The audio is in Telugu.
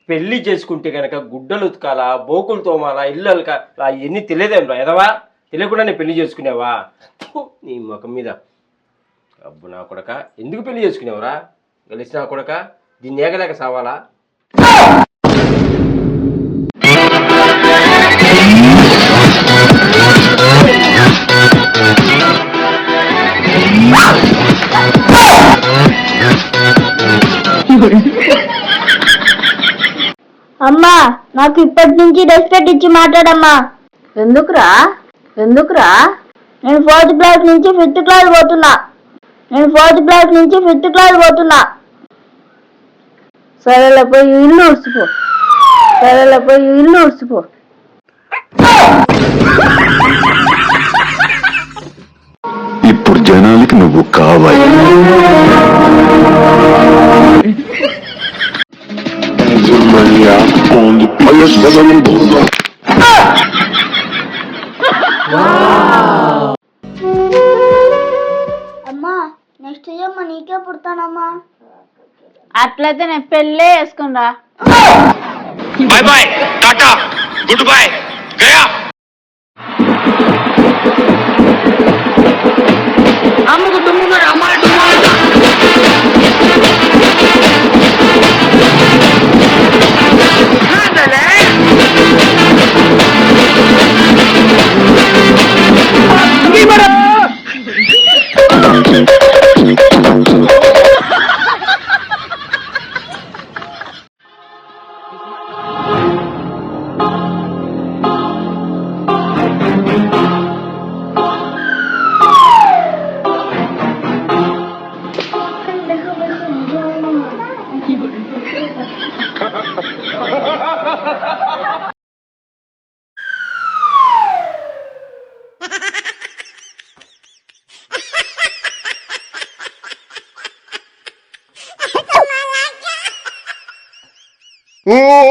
పెళ్లి చేసుకుంటే కనుక గుడ్డలు ఉతకాలా, బోకులు తోమాలా, ఇల్లు అలకాలా, ఇవన్నీ తెలియదేమ్రా ఎదవా? తెలియకుండా నేను పెళ్లి చేసుకునేవా? నీ ముఖం మీద అబ్బు నా కొడక, ఎందుకు పెళ్లి చేసుకునేవరా? గెలిచిన నా కొడక, దీన్ని ఏగలేక సావాలా? అమ్మా, నాకు ఇప్పటి నుంచి రెస్పెక్ట్ ఇచ్చి మాట్లాడమ్మా. ఎందుకురా ఎందుకురా? నేను 4th క్లాస్ నుంచి 5th క్లాస్ పోతున్నా. సరేలే పోయి ఇల్లు ఉడ్చిపో. ఇప్పుడు జనాలకి నువ్వు కావాలి. అమ్మా, నెక్స్ట్ ఇయర్ నీకే పుడతానమ్మా. అట్లయితే నేను పెళ్ళే వేసుకున్నా. Bye bye, tata, good boy, గయా. అమ్ముకు దుమ్ముగా అమ్మాయి Oh!